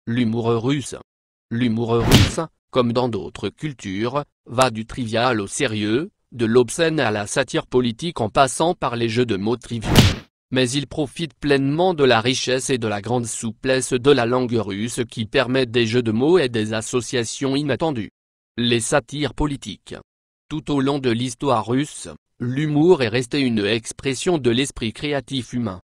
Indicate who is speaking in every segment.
Speaker 1: L'humour russe. L'humour russe, comme dans d'autres cultures, va du trivial au sérieux, de l'obscène à la satire politique en passant par les jeux de mots triviaux. Mais il profite pleinement de la richesse et de la grande souplesse de la langue russe qui permettent des jeux de mots et des associations inattendues. Les satires politiques. Tout au long de l'histoire russe, l'humour est resté une expression de l'esprit créatif humain.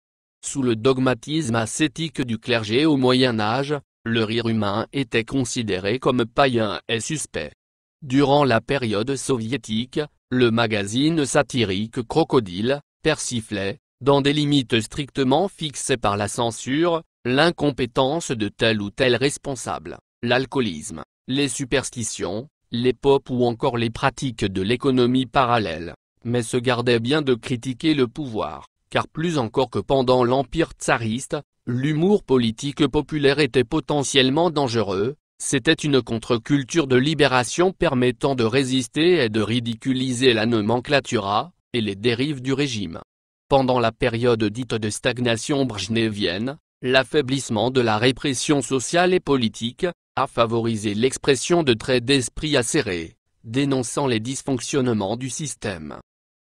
Speaker 1: Sous le dogmatisme ascétique du clergé au Moyen Âge, le rire humain était considéré comme païen et suspect. Durant la période soviétique, le magazine satirique Crocodile persiflait, dans des limites strictement fixées par la censure, l'incompétence de tel ou tel responsable, l'alcoolisme, les superstitions, les pop ou encore les pratiques de l'économie parallèle, mais se gardait bien de critiquer le pouvoir, car plus encore que pendant l'Empire tsariste, l'humour politique populaire était potentiellement dangereux, c'était une contre-culture de libération permettant de résister et de ridiculiser la nomenclatura, et les dérives du régime. Pendant la période dite de stagnation brejnevienne, l'affaiblissement de la répression sociale et politique a favorisé l'expression de traits d'esprit acérés, dénonçant les dysfonctionnements du système.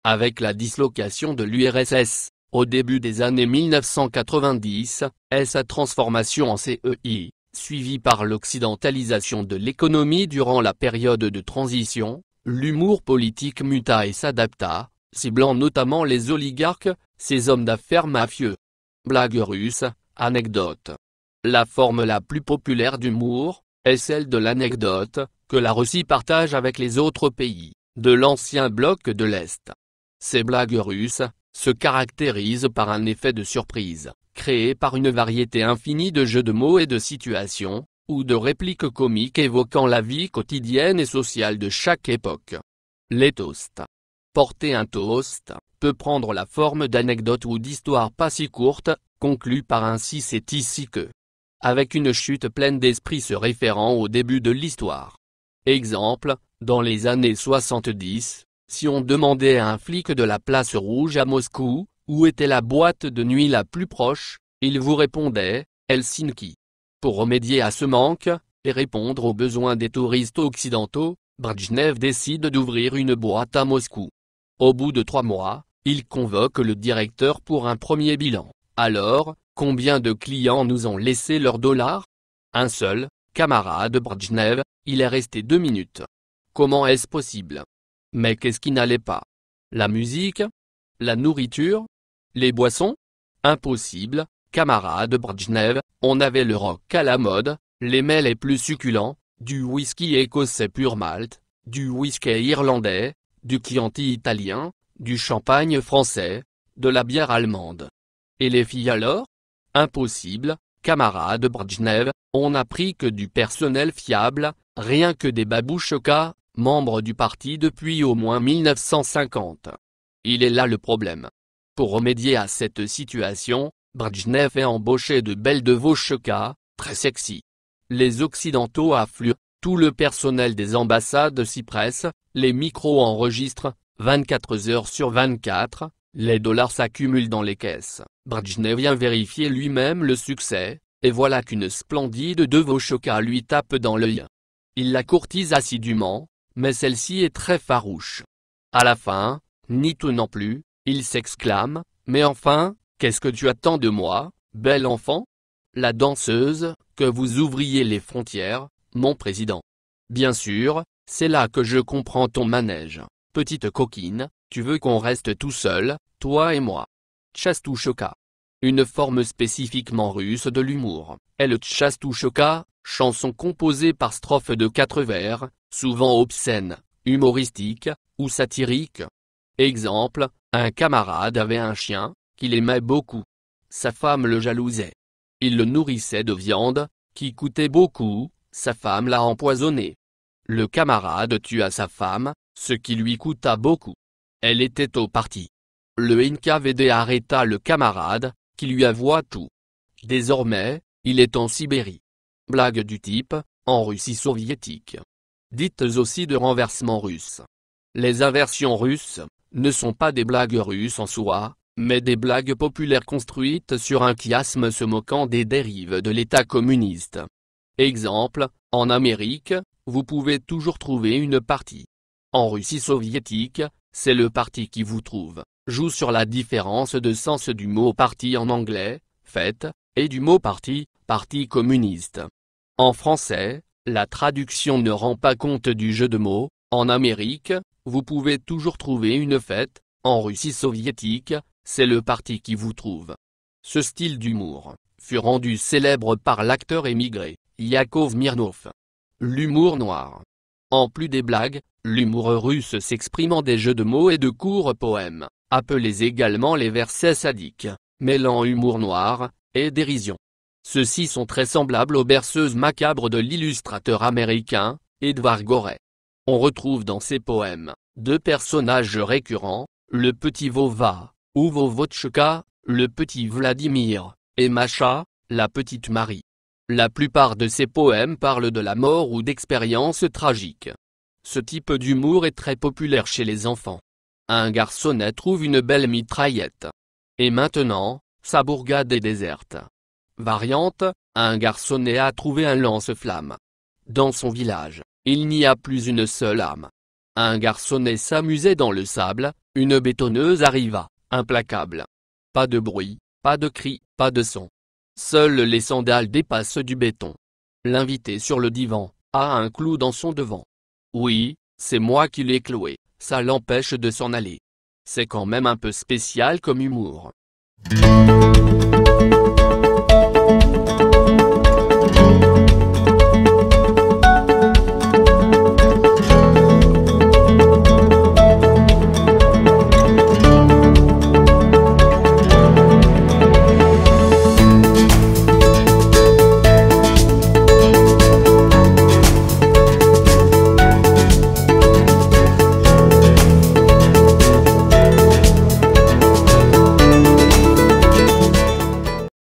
Speaker 1: Avec la dislocation de l'URSS, au début des années 1990, et sa transformation en CEI, suivie par l'occidentalisation de l'économie durant la période de transition, l'humour politique muta et s'adapta, ciblant notamment les oligarques, ces hommes d'affaires mafieux. Blague russe, anecdote. La forme la plus populaire d'humour est celle de l'anecdote, que la Russie partage avec les autres pays de l'ancien bloc de l'Est. Ces blagues russes se caractérisent par un effet de surprise, créé par une variété infinie de jeux de mots et de situations, ou de répliques comiques évoquant la vie quotidienne et sociale de chaque époque. Les toasts. Porter un toast peut prendre la forme d'anecdotes ou d'histoires pas si courtes, conclues par un si c'est ici que. Avec une chute pleine d'esprit se référant au début de l'histoire. Exemple, dans les années 70, si on demandait à un flic de la place Rouge à Moscou, où était la boîte de nuit la plus proche, il vous répondait, Helsinki. Pour remédier à ce manque, et répondre aux besoins des touristes occidentaux, Brejnev décide d'ouvrir une boîte à Moscou. Au bout de 3 mois, il convoque le directeur pour un premier bilan. Alors, combien de clients nous ont laissé leurs dollars? Un seul, camarade Brejnev, il est resté 2 minutes. Comment est-ce possible? Mais qu'est-ce qui n'allait pas? La musique? La nourriture? Les boissons? Impossible, camarade Brejnev, on avait le rock à la mode, les mets les plus succulents, du whisky écossais pur malt, du whisky irlandais, du Chianti italien, du champagne français, de la bière allemande. Et les filles alors? Impossible, camarade Brejnev, on n'a pris que du personnel fiable, rien que des babouchokas, membres du parti depuis au moins 1950. Il est là le problème. Pour remédier à cette situation, Brejnev est embauché de belles devochokas, très sexy. Les Occidentaux affluent, tout le personnel des ambassades s'y presse, les micros enregistrent, 24 heures sur 24, les dollars s'accumulent dans les caisses. Brejnev vient vérifier lui-même le succès, et voilà qu'une splendide devochoka lui tape dans l'œil. Il la courtise assidûment, mais celle-ci est très farouche. À la fin, ni tout non plus, il s'exclame, « Mais enfin, qu'est-ce que tu attends de moi, bel enfant? La danseuse, que vous ouvriez les frontières, mon président. Bien sûr, c'est là que je comprends ton manège. Petite coquine, tu veux qu'on reste tout seul, toi et moi. » Tchastoutchoka. Une forme spécifiquement russe de l'humour, est le tchastoutchoka, chanson composée par strophes de 4 vers, souvent obscènes, humoristiques, ou satiriques. Exemple, un camarade avait un chien, qu'il aimait beaucoup. Sa femme le jalousait. Il le nourrissait de viande, qui coûtait beaucoup, sa femme l'a empoisonné. Le camarade tua sa femme, ce qui lui coûta beaucoup. Elle était au parti. Le NKVD arrêta le camarade, qui lui avoua tout. Désormais, il est en Sibérie. Blague du type, en Russie soviétique. Dites aussi de renversement russe. Les inversions russes ne sont pas des blagues russes en soi, mais des blagues populaires construites sur un chiasme se moquant des dérives de l'État communiste. Exemple, en Amérique, vous pouvez toujours trouver une partie. En Russie soviétique, c'est le parti qui vous trouve, joue sur la différence de sens du mot parti en anglais, fête, et du mot parti, parti communiste. En français, la traduction ne rend pas compte du jeu de mots. En Amérique, vous pouvez toujours trouver une fête. En Russie soviétique, c'est le parti qui vous trouve. Ce style d'humour fut rendu célèbre par l'acteur émigré, Yakov Smirnoff. L'humour noir. En plus des blagues, l'humour russe s'exprime en des jeux de mots et de courts poèmes, appelés également les versets sadiques, mêlant humour noir et dérision. Ceux-ci sont très semblables aux berceuses macabres de l'illustrateur américain, Edward Gorey. On retrouve dans ces poèmes deux personnages récurrents, le petit Vova, ou Vovotchka, le petit Vladimir, et Masha, la petite Marie. La plupart de ces poèmes parlent de la mort ou d'expériences tragiques. Ce type d'humour est très populaire chez les enfants. Un garçonnet trouve une belle mitraillette. Et maintenant, sa bourgade est déserte. Variante, un garçonnet a trouvé un lance-flamme. Dans son village, il n'y a plus une seule âme. Un garçonnet s'amusait dans le sable, une bétonneuse arriva, implacable. Pas de bruit, pas de cri, pas de son. Seules les sandales dépassent du béton. L'invité sur le divan a un clou dans son devant. Oui, c'est moi qui l'ai cloué, ça l'empêche de s'en aller. C'est quand même un peu spécial comme humour.